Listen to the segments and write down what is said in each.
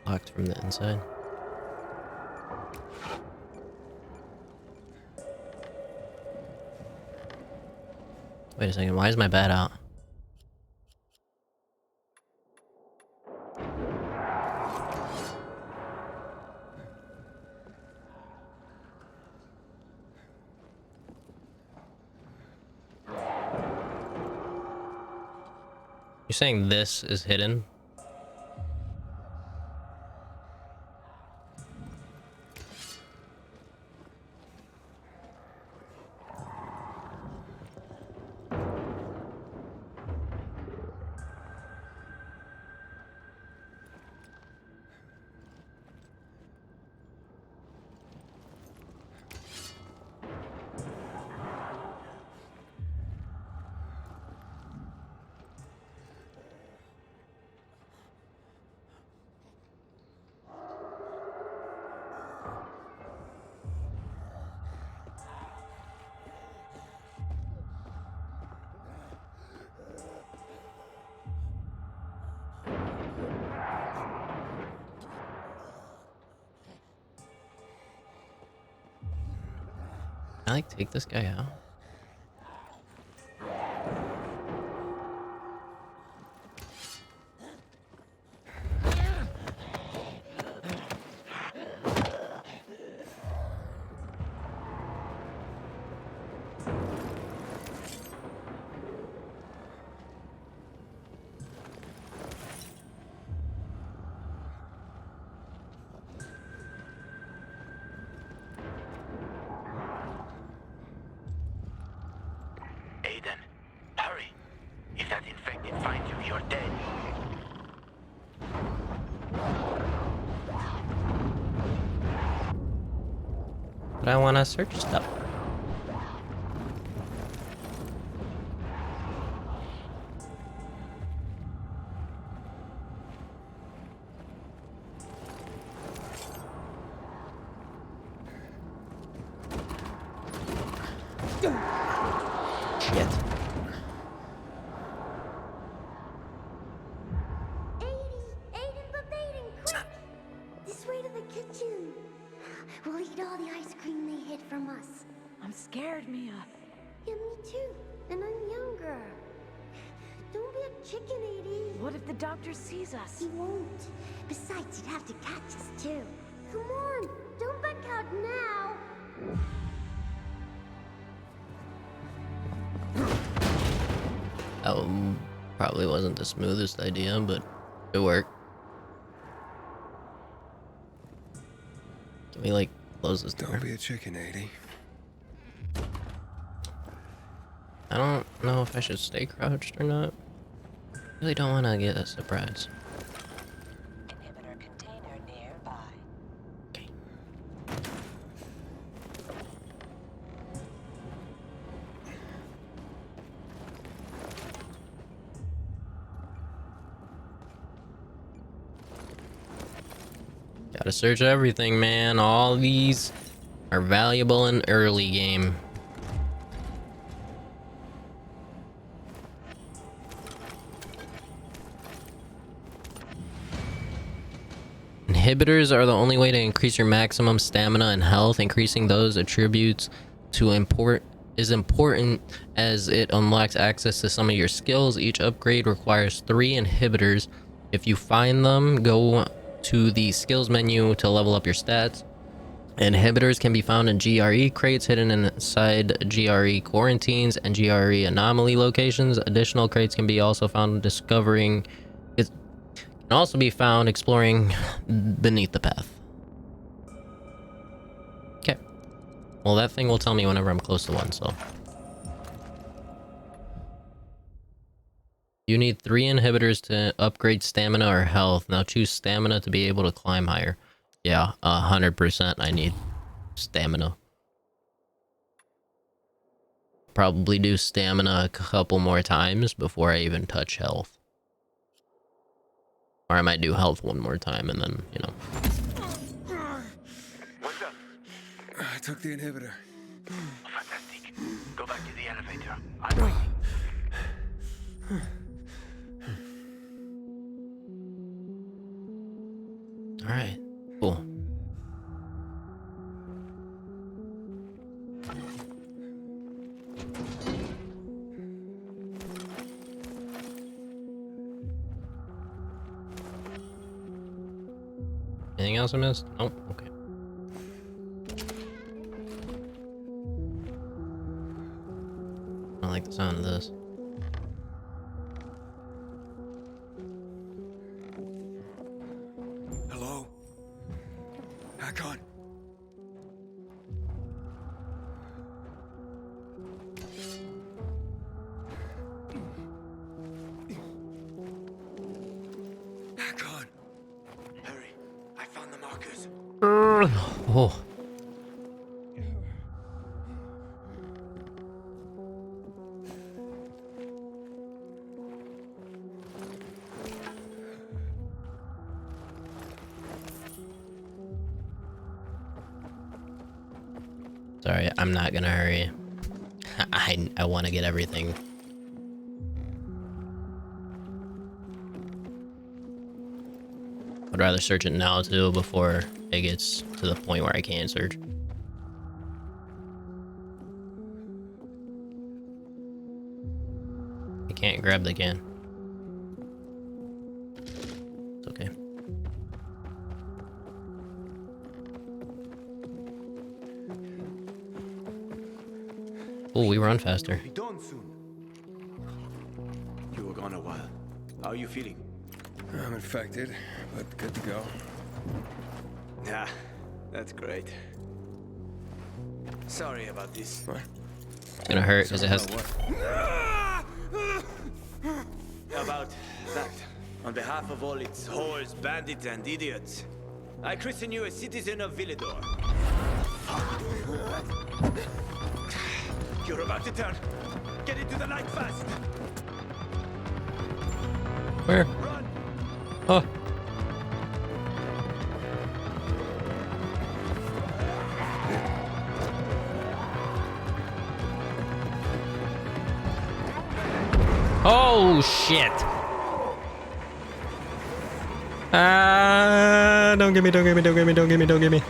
locked from the inside. Wait a second, why is my bat out? You're saying this is hidden? Can I like take this guy out? But I want to search stuff. Shit. This way to the kitchen. We'll eat all the ice cream they hid from us. I'm scared, Mia. Yeah, me too. And I'm younger. Don't be a chicken, Edie. What if the doctor sees us? He won't. Besides, he'd have to catch us too. Come on, don't back out now. That probably wasn't the smoothest idea, but it worked. Can we like close this door? Don't be a chicken, Edie. I don't know if I should stay crouched or not. Really don't want to get a surprise. Inhibitor container nearby. Okay. Gotta search everything, man. All these are valuable in early game. Inhibitors are the only way to increase your maximum stamina and health. Increasing those attributes to is important as it unlocks access to some of your skills. Each upgrade requires 3 inhibitors. If you find them, go to the skills menu to level up your stats. Inhibitors can be found in GRE crates hidden inside GRE quarantines and GRE anomaly locations. Additional crates can be also found discovering it can also be found exploring beneath the path. Okay. Well, that thing will tell me whenever I'm close to one, so. You need 3 inhibitors to upgrade stamina or health. Now choose stamina to be able to climb higher. Yeah, 100% I need stamina. Probably do stamina a couple more times before I even touch health. Or I might do health one more time and then, you know. What's up? I took the inhibitor. Fantastic. Go back to the elevator. I'm waiting. Anything else I missed? Nope. Okay. I like the sound of this. Hello? Hakon? Hakon! Hurry. I found the markers. Oh. Sorry, I'm not gonna hurry. I want to get everything. I'd rather search it now too before it gets to the point where I can't search. I can't grab the can. It's okay. Oh, we run faster. Be done soon. You were gone a while. How are you feeling? I'm infected, but good to go. Yeah, that's great. Sorry about this. What? It's gonna hurt because it has. About that. On behalf of all its whores, bandits, and idiots, I christen you a citizen of Villador. You're about to turn. Get into the light fast. Where? Run. Oh. Oh shit! Ah! Don't get me! Don't get me! Don't get me! Don't get me! Don't get me!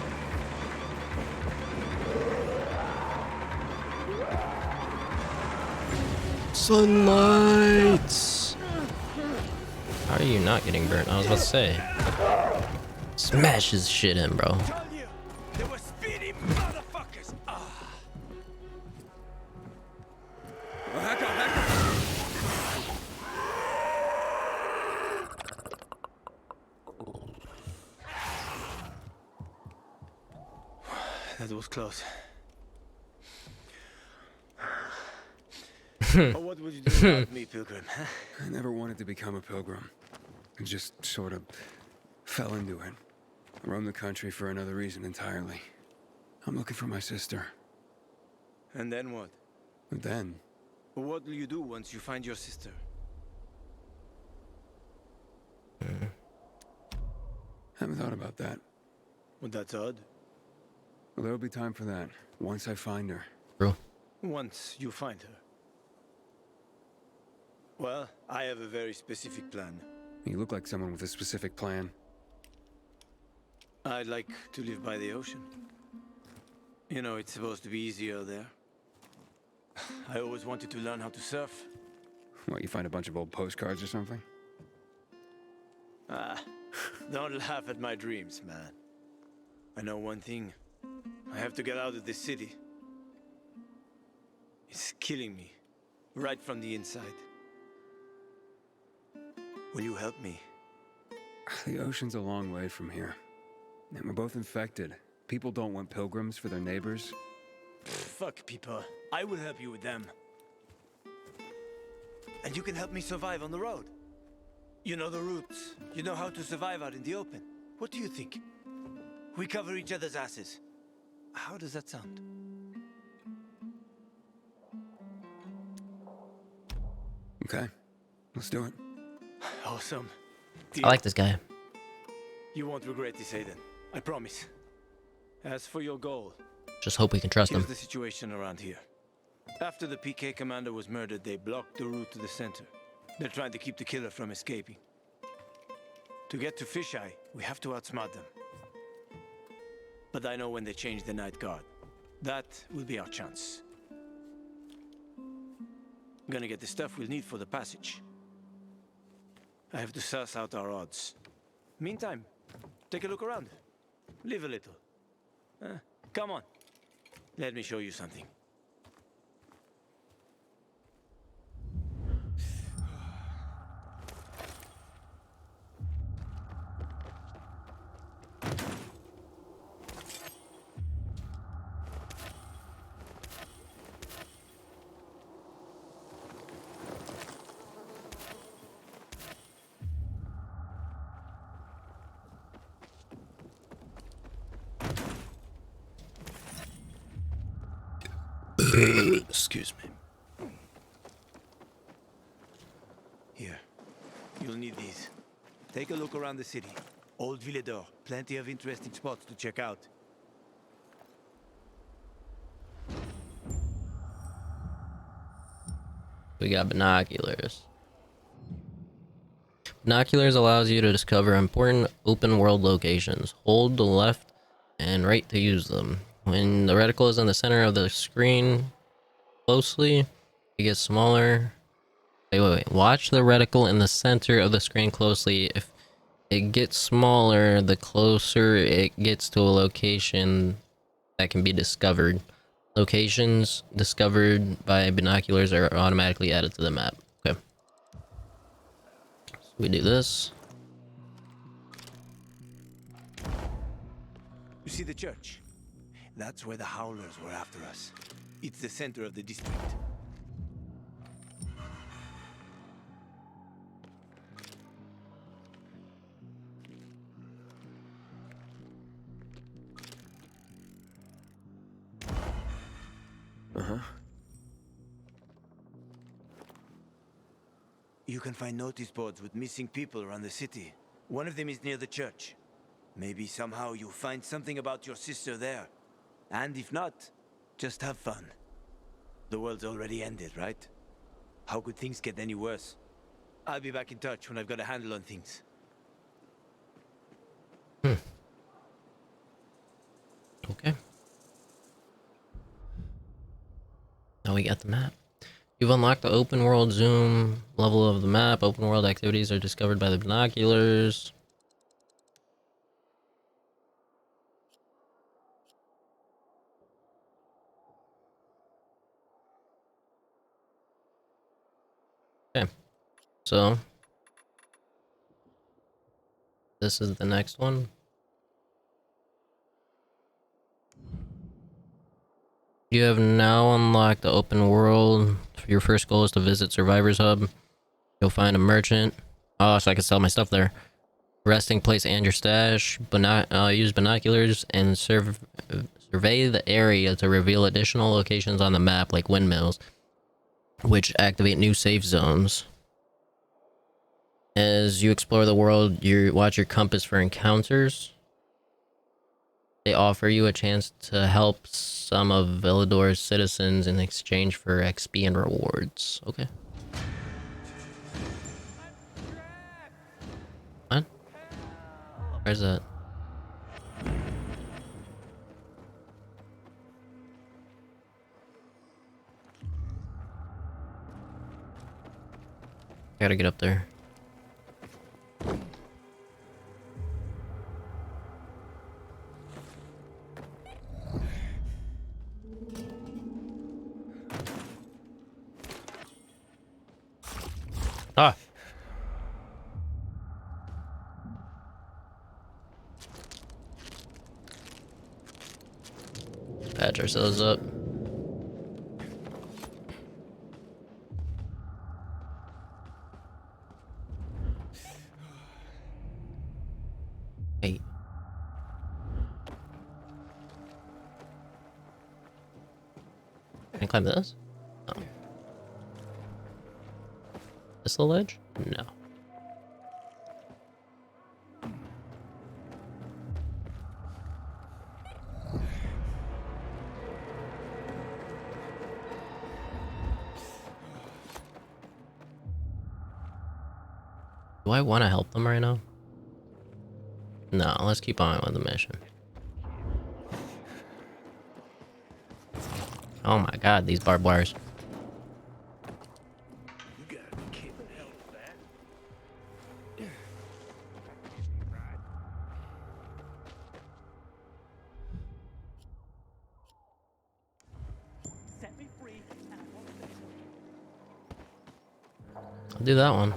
Sunlight! How are you not getting burnt? I was about to say. Smash his shit in, bro. Told you, they were speedy motherfuckers. That was close. Oh, what would you do without me, Pilgrim? Huh? I never wanted to become a pilgrim. I just sort of fell into it. I roamed the country for another reason entirely. I'm looking for my sister. And then what? And then, What will you do once you find your sister? haven't thought about that. Well, that's odd. Well, there'll be time for that, once I find her. Bro. Once you find her. Well, I have a very specific plan. You look like someone with a specific plan. I'd like to live by the ocean. You know, it's supposed to be easier there. I always wanted to learn how to surf. What, you find a bunch of old postcards or something? Ah, don't laugh at my dreams, man. I know one thing. I have to get out of this city. It's killing me, right from the inside. Will you help me? The ocean's a long way from here. And we're both infected. People don't want pilgrims for their neighbors. Fuck people. I will help you with them. And you can help me survive on the road. You know the routes. You know how to survive out in the open. What do you think? We cover each other's asses. How does that sound? Okay, let's do it. Awesome. I like this guy. You won't regret this, Aiden. I promise. As for your goal, Just hope we can trust here's him. the situation around here. After the PK commander was murdered, they blocked the route to the center. They're trying to keep the killer from escaping. To get to Fisheye, we have to outsmart them. But I know when they change the night guard. That will be our chance. Gonna get the stuff we'll need for the passage. I have to suss out our odds. Meantime, take a look around. Live a little. Come on. Let me show you something. Excuse me. Here. You'll need these. Take a look around the city. Old Villedor. Plenty of interesting spots to check out. We got binoculars. Binoculars allows you to discover important open world locations. Hold the left and right to use them. When the reticle is in the center of the screen closely, it gets smaller. Wait. Watch the reticle in the center of the screen closely. If it gets smaller, the closer it gets to a location that can be discovered. Locations discovered by binoculars are automatically added to the map. Okay. So we do this. You see the church? That's where the Howlers were after us. It's the center of the district. You can find notice boards with missing people around the city. One of them is near the church. Maybe somehow you'll find something about your sister there. And if not, just have fun. The world's already ended, right? How could things get any worse? I'll be back in touch when I've got a handle on things. Okay. Now we got the map. You've unlocked the open world zoom level of the map. Open world activities are discovered by the binoculars. Okay. So this is the next one. You have now unlocked the open world. Your first goal is to visit Survivor's Hub. You'll find a merchant. Oh, so I can sell my stuff there. Resting place and your stash. Use binoculars and survey the area to reveal additional locations on the map, like windmills, which activate new safe zones. As you explore the world, you watch your compass for encounters. They offer you a chance to help some of Villedor's citizens in exchange for XP and rewards. Okay. What? Where's that? Gotta get up there. Ah! Patch ourselves up. Hey. Can I climb this? No. This the ledge? No. Do I want to help them right now? No, let's keep on with the mission. Oh my god, these barbed wires. I'll do that one.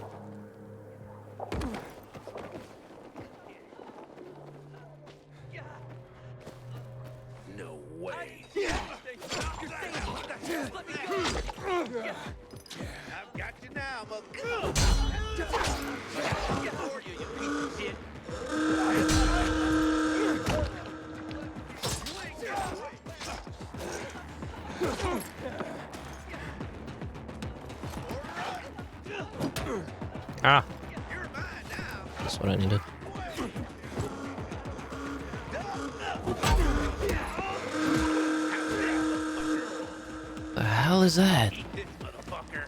No way. I've got you now, mother. For you, you piece of shit. Ah, You're mine now. that's what I needed. The hell is that? This motherfucker.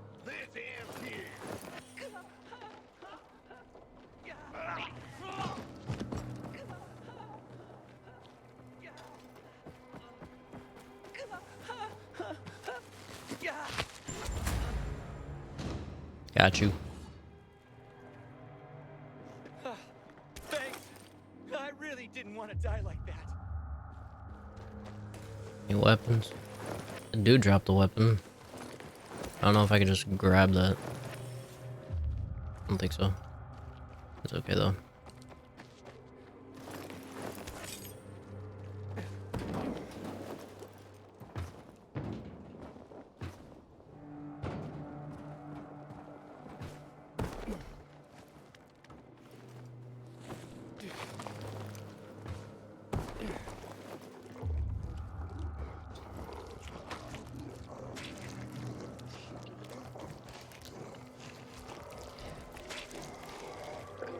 This ends here. Got you. Thanks. I really didn't want to die like that. Any weapons? The dude dropped a weapon. I don't know if I could just grab that. I don't think so. It's okay though.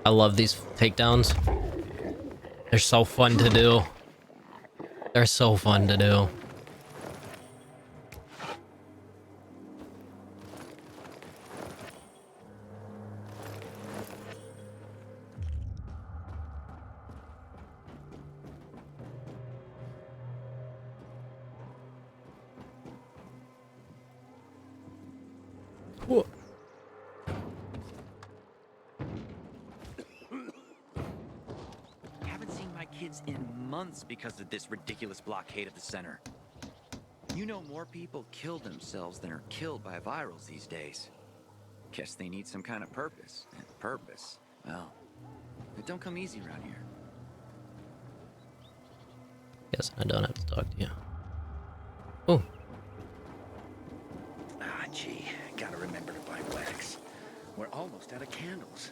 I love these takedowns. They're so fun to do. They're so fun to do. Whoa. Haven't seen my kids in months because of this ridiculous blockade of the center. You know, more people kill themselves than are killed by virals these days. Guess they need some kind of purpose. And purpose, well, it don't come easy around here. Guess I don't have to talk to you. Oh, Ah, gee, gotta remember to buy wax. We're almost out of candles.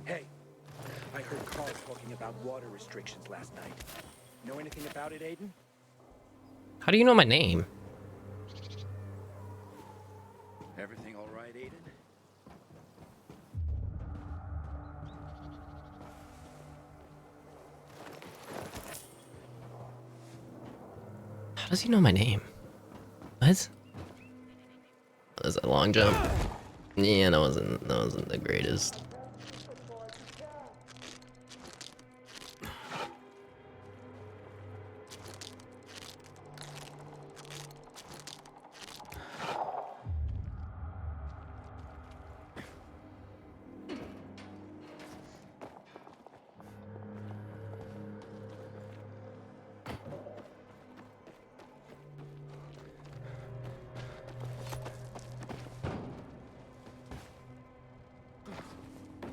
Hey, I heard Carl talking about water restrictions last night. Know anything about it, Aiden? how do you know my name? Everything all right, Aiden? How does he know my name? What? That's a long jump. Yeah, that wasn't the greatest.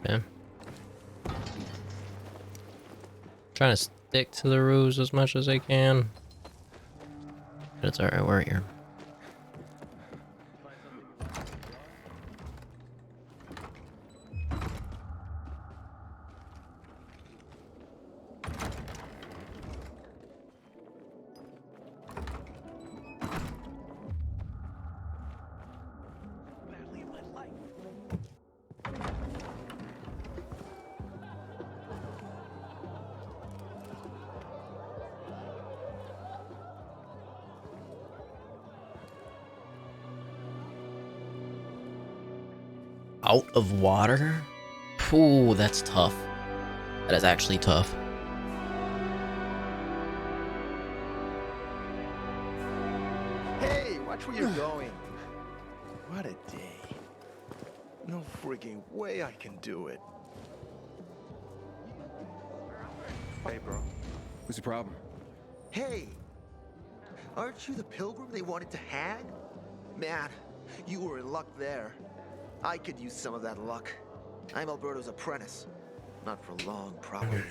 Okay. Trying to stick to the rules as much as I can. But it's alright, we're here. Out of water? Ooh, that's tough. That is actually tough. Hey, watch where you're going. What a day. No freaking way I can do it. Hey, bro. What's the problem? Hey! Aren't you the pilgrim they wanted to hang? Man, you were in luck there. I could use some of that luck. I'm Alberto's apprentice. Not for long, probably.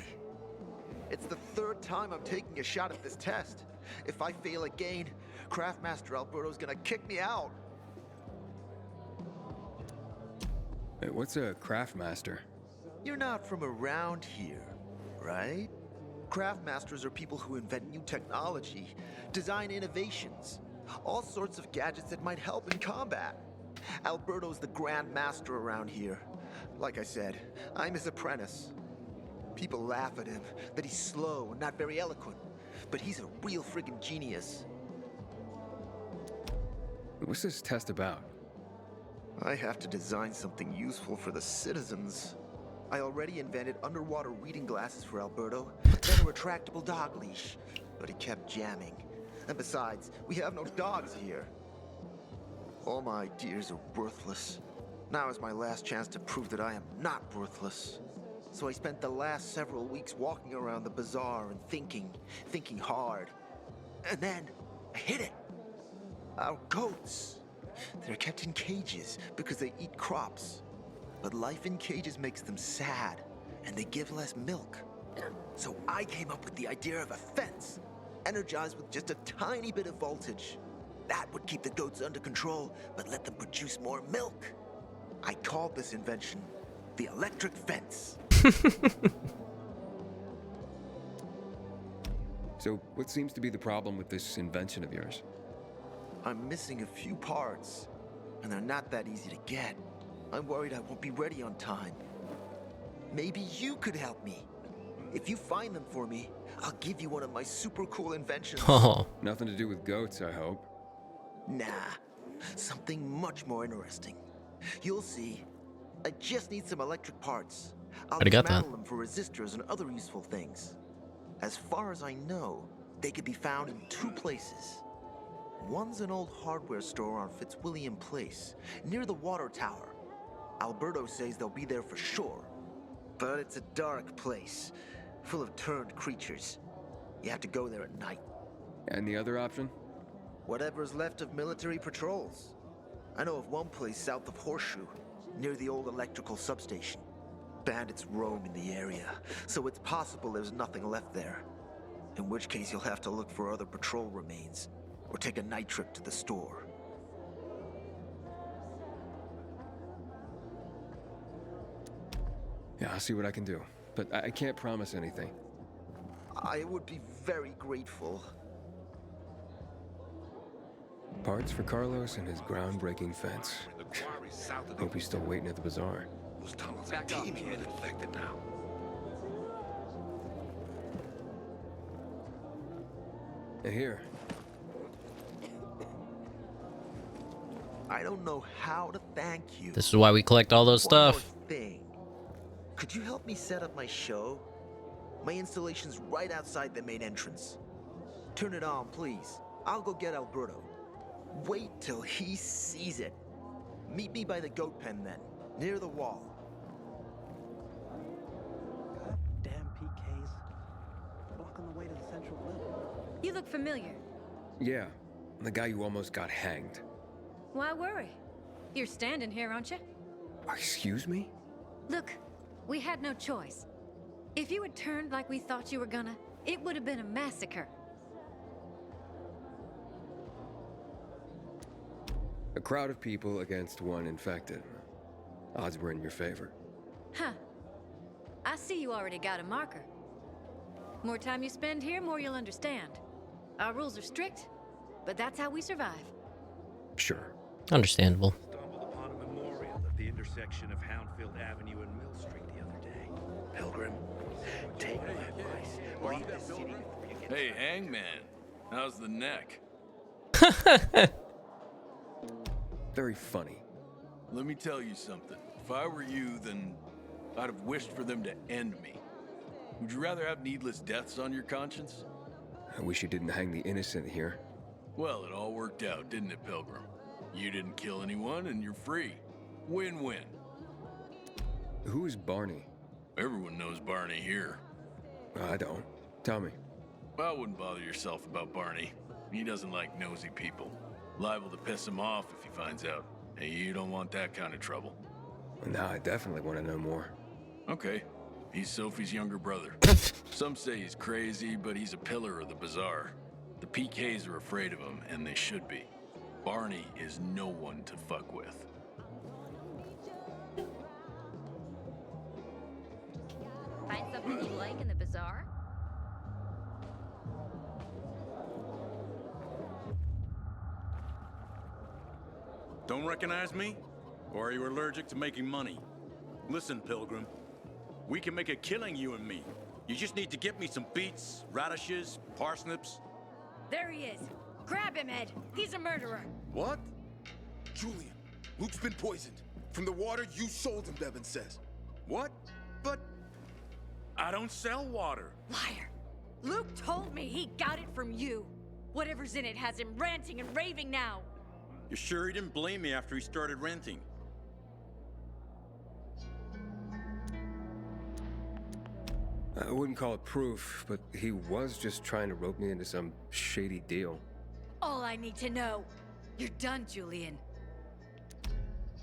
It's the third time I'm taking a shot at this test. If I fail again, Craftmaster Alberto's gonna kick me out. Hey, what's a craftmaster? You're not from around here, right? Craftmasters are people who invent new technology, design innovations, all sorts of gadgets that might help in combat. Alberto's the Grand Master around here. Like I said, I'm his apprentice. People laugh at him, that he's slow and not very eloquent, but he's a real friggin' genius. What's this test about? I have to design something useful for the citizens. I already invented underwater reading glasses for Alberto, then a retractable dog leash, but he kept jamming. And besides, we have no dogs here. All my ideas are worthless. Now is my last chance to prove that I am not worthless. So I spent the last several weeks walking around the bazaar and thinking hard. And then I hit it. Our goats. They're kept in cages because they eat crops. But life in cages makes them sad, and they give less milk. So I came up with the idea of a fence, energized with just a tiny bit of voltage. That would keep the goats under control, but let them produce more milk. I called this invention the electric fence. So, what seems to be the problem with this invention of yours? I'm missing a few parts, and they're not that easy to get. I'm worried I won't be ready on time. Maybe you could help me. If you find them for me, I'll give you one of my super cool inventions. Oh, Nothing to do with goats, I hope. Nah, something much more interesting. You'll see. I just need some electric parts. I'll Already got that. dismantle them for resistors and other useful things. As far as I know, they could be found in two places. One's an old hardware store on Fitzwilliam Place, near the water tower. Alberto says they'll be there for sure. But it's a dark place, full of turned creatures. You have to go there at night. And the other option? Whatever's left of military patrols. I know of one place south of Horseshoe, near the old electrical substation. Bandits roam in the area, so it's possible there's nothing left there. In which case you'll have to look for other patrol remains, or take a night trip to the store. Yeah, I'll see what I can do. But I can't promise anything. I would be very grateful. Parts for Carlos and his groundbreaking fence. Hope he's still waiting at the bazaar. Those tunnels are teeming with infected now. Here. I don't know how to thank you. this is why we collect all those One stuff. more thing. Could you help me set up my show? My installation's right outside the main entrance. Turn it on, please. I'll go get Alberto. Wait till he sees it. Meet me by the goat pen then, near the wall. Damn PKs. Blocking the way to the central loop. You look familiar. Yeah, the guy who almost got hanged. Why worry? You're standing here, aren't you? Excuse me? Look, we had no choice. If you had turned like we thought you were gonna, it would have been a massacre. A crowd of people against one infected. Odds were in your favor. Huh. I see you already got a marker. More time you spend here, more you'll understand. Our rules are strict, but that's how we survive. Sure. Understandable. Stumbled upon a memorial at the intersection of Houndfield Avenue and Mill Street the other day. Pilgrim, take my advice. Leave the city before you get... Hey, Hangman. How's the neck? Very funny. Let me tell you something. If I were you, then I'd have wished for them to end me. Would you rather have needless deaths on your conscience? I wish you didn't hang the innocent here. Well, it all worked out, didn't it, Pilgrim? You didn't kill anyone, and you're free. Win-win. Who is Barney? Everyone knows Barney here. I don't. Tell me. I wouldn't bother yourself about Barney. He doesn't like nosy people. Liable to piss him off if he finds out. Hey, you don't want that kind of trouble. Now I definitely want to know more. Okay. He's Sophie's younger brother. Some say he's crazy, but he's a pillar of the BAZAAR. The PKs are afraid of him, and they should be. Barney is no one to fuck with. Find something you like in the bazaar? Don't recognize me? Or are you allergic to making money? Listen, Pilgrim. We can make a killing, you and me. You just need to get me some beets, radishes, parsnips. There he is. Grab him, Ed. He's a murderer. What? Julian, Luke's been poisoned. From the water you sold him, Bevan says. What? But I don't sell water. Liar. Luke told me he got it from you. Whatever's in it has him ranting and raving now. You sure he didn't blame me after he started renting? I wouldn't call it proof, but he was just trying to rope me into some shady deal. All I need to know. You're done, Julian.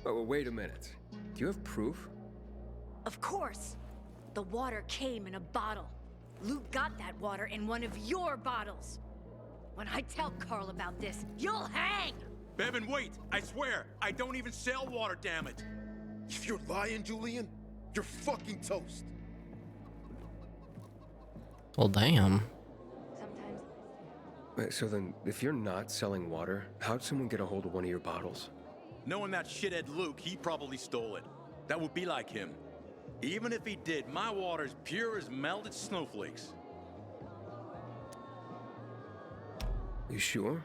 Oh, wait a minute. Do you have proof? Of course. The water came in a bottle. Luke got that water in one of your bottles. When I tell Carl about this, you'll hang! Bevan, wait! I swear, I don't even sell water, damn it! If you're lying, Julian, you're fucking toast. Well, damn. Wait, so then, if you're not selling water, how'd someone get a hold of one of your bottles? Knowing that shithead Luke, he probably stole it. That would be like him. Even if he did, my water's pure as melted snowflakes. You sure?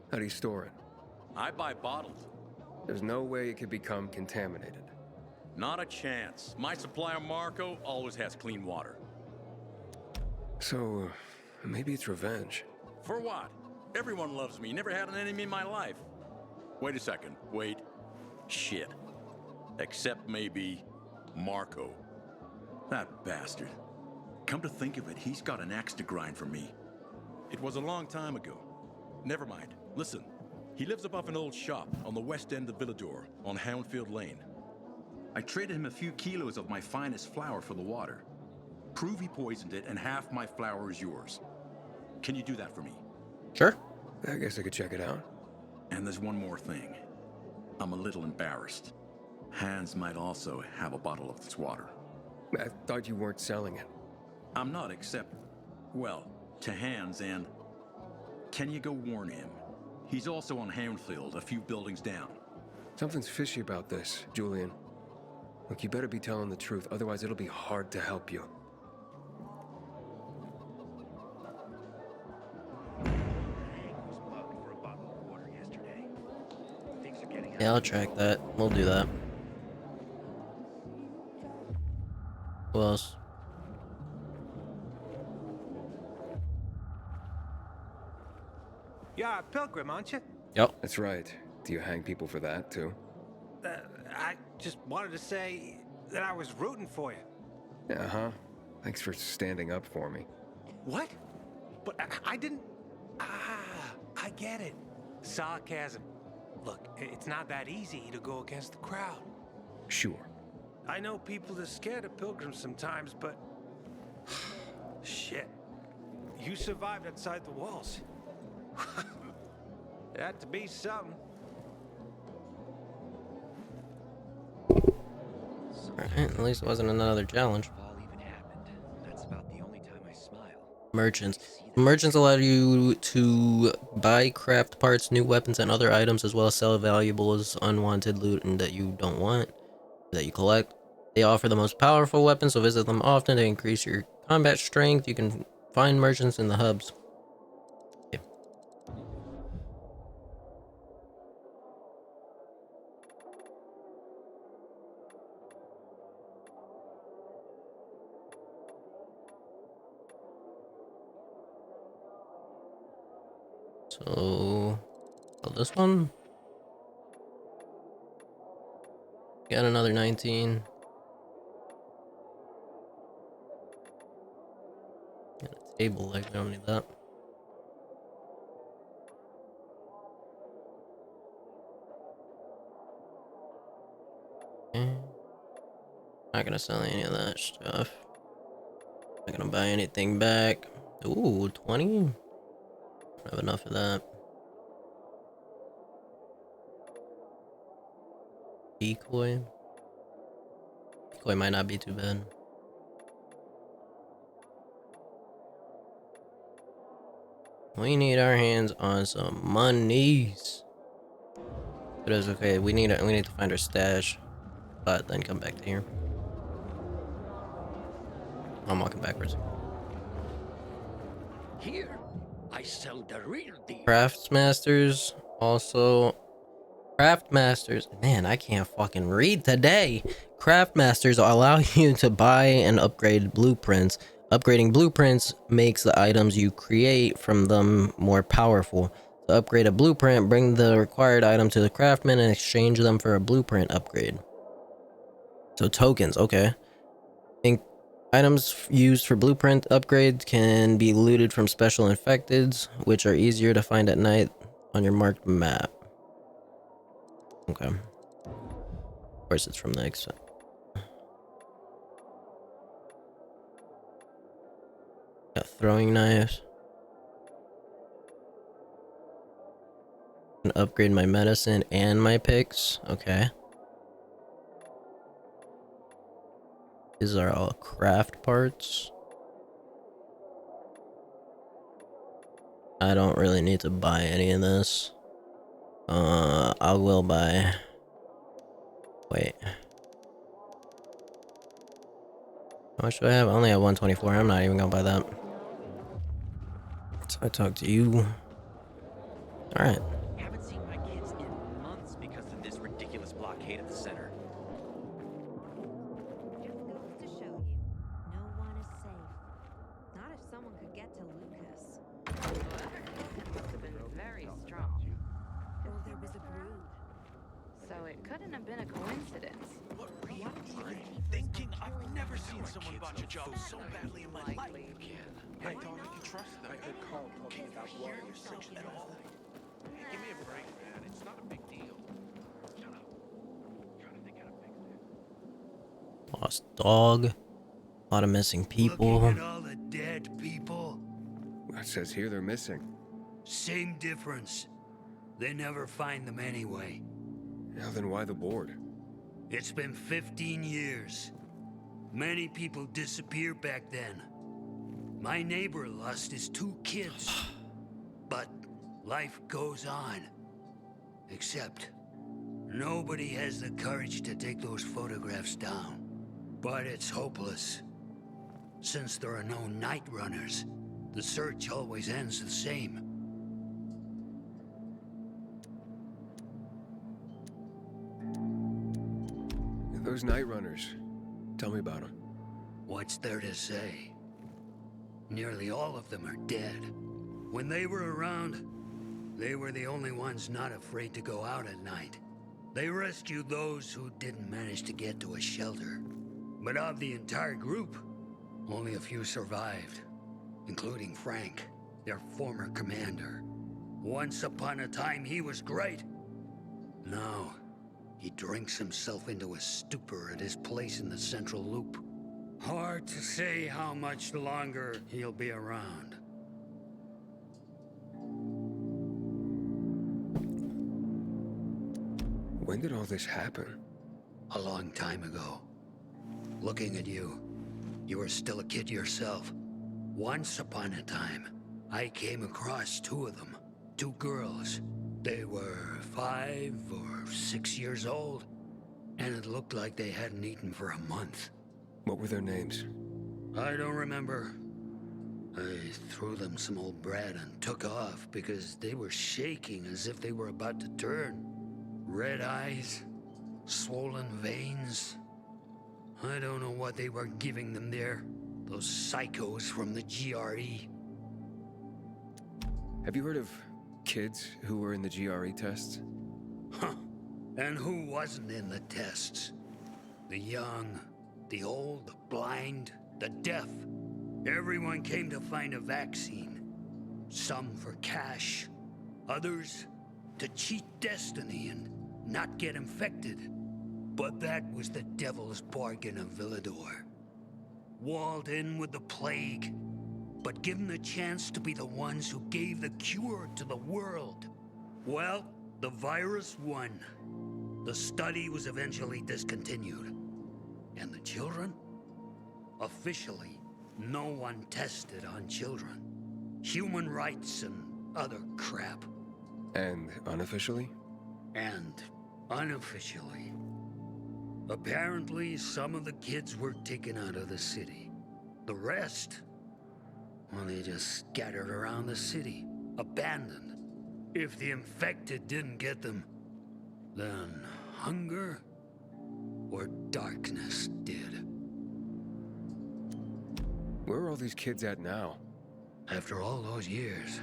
How do you store it? I buy bottled. There's no way it could become contaminated. Not a chance. My supplier, Marco, always has clean water. So, maybe it's revenge. For what? Everyone loves me. Never had an enemy in my life. Wait a second. Wait. Shit. Except maybe Marco. That bastard. Come to think of it, he's got an axe to grind for me. It was a long time ago. Never mind. Listen. He lives above an old shop on the west end of Villador on Houndfield Lane. I traded him a few kilos of my finest flour for the water. Prove he poisoned it and half my flour is yours. Can you do that for me? Sure. I guess I could check it out. And there's one more thing. I'm a little embarrassed. Hans might also have a bottle of this water. I thought you weren't selling it. I'm not, except, well, to Hans and... Can you go warn him? He's also on Houndfield, a few buildings down. Something's fishy about this, Julian. Look, you better be telling the truth, otherwise it'll be hard to help you. Yeah, I'll track that. We'll do that. Who else? You're a pilgrim, aren't you? Yep. That's right. Do you hang people for that, too? I just wanted to say that I was rooting for you. Uh-huh. Thanks for standing up for me. What? But I didn't... Ah, I get it. Sarcasm. Look, it's not that easy to go against the crowd. Sure. I know people are scared of pilgrims sometimes, but... Shit. You survived outside the walls. It had to be something. Alright, at least it wasn't another challenge. Merchants. Merchants allow you to buy craft parts, new weapons, and other items, as well as sell valuables, unwanted loot, and that you don't want, that you collect. They offer the most powerful weapons, so visit them often to increase your combat strength. You can find merchants in the hubs. Yeah. So, this one. Got another 19. Got a table, like, I don't need that. Okay. Not gonna sell any of that stuff. Not gonna buy anything back. Ooh, 20? Don't have enough of that. Decoy. Decoy might not be too bad. We need our hands on some monies. But it's okay. We need to find our stash, but then come back to here. I'm walking backwards. Here, I sell the real deal. Craftsmasters also. Craftmasters. Man, I can't fucking read today. Craftmasters allow you to buy and upgrade blueprints. Upgrading blueprints makes the items you create from them more powerful. To upgrade a blueprint, bring the required item to the craftsman and exchange them for a blueprint upgrade. So tokens, okay. Items used for blueprint upgrades can be looted from special infecteds, which are easier to find at night on your marked map. Okay. Of course it's from the exit. Got throwing knives. Can upgrade my medicine and my picks. Okay. These are all craft parts. I don't really need to buy any of this. I will buy. Wait. How much do I have? I only have 124. I'm not even gonna buy that. So I talk to you. Alright. Haven't seen my kids in months because of this ridiculous blockade at the center. Just goes to show you, no one is safe. Not if someone could get to Lucas. Whoever killed him must have been very strong. Well, there was a brood. So it couldn't have been a coincidence. What were you thinking? I've never seen someone botch a job so badly in my life. I thought I could trust them. I heard Carl talking about water restriction at all. Hey, give me a break, man. It's not a big deal. Shut up. I'm trying to think how to fix it. Lost dog. A lot of missing people. Looking at all the dead people. It says here they're missing. Same difference. They never find them anyway. Now then why the board? It's been 15 years. Many people disappeared back then. My neighbor lost his 2 kids. But life goes on. Except, nobody has the courage to take those photographs down. But it's hopeless. Since there are no night runners, the search always ends the same. Those night runners. Tell me about them. What's there to say? Nearly all of them are dead. When they were around, they were the only ones not afraid to go out at night. They rescued those who didn't manage to get to a shelter. But of the entire group, only a few survived, including Frank, their former commander. Once upon a time, he was great. Now, he drinks himself into a stupor at his place in the Central Loop. Hard to say how much longer he'll be around. When did all this happen? A long time ago. Looking at you, you were still a kid yourself. Once upon a time, I came across 2 of them. 2 girls. They were 5 or 6 years old, and it looked like they hadn't eaten for a month. What were their names? I don't remember. I threw them some old bread and took off because they were shaking as if they were about to turn. Red eyes, swollen veins. I don't know what they were giving them there. Those psychos from the GRE. Have you heard of kids who were in the GRE tests? Huh. And who wasn't in the tests? The young, the old, the blind, the deaf. Everyone came to find a vaccine. Some for cash, others to cheat destiny and not get infected. But that was the devil's bargain of Villador. Walled in with the plague, but given the chance to be the ones who gave the cure to the world. Well, the virus won. The study was eventually discontinued. And the children? Officially, no one tested on children. Human rights and other crap. And unofficially? And unofficially. Apparently, some of the kids were taken out of the city. The rest, well, they just scattered around the city, abandoned. If the infected didn't get them, then hunger or darkness did. Where are all these kids at now? After all those years,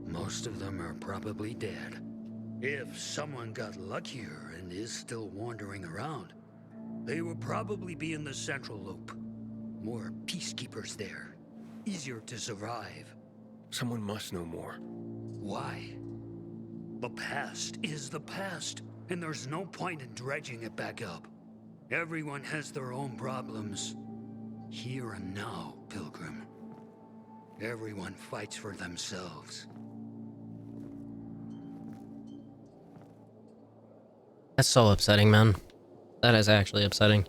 most of them are probably dead. If someone got luckier and is still wandering around, they will probably be in the Central Loop. More peacekeepers there. Easier to survive. Someone must know more. Why? The past is the past, and there's no point in dredging it back up. Everyone has their own problems. Here and now, Pilgrim. Everyone fights for themselves. That's so upsetting, man. That is actually upsetting.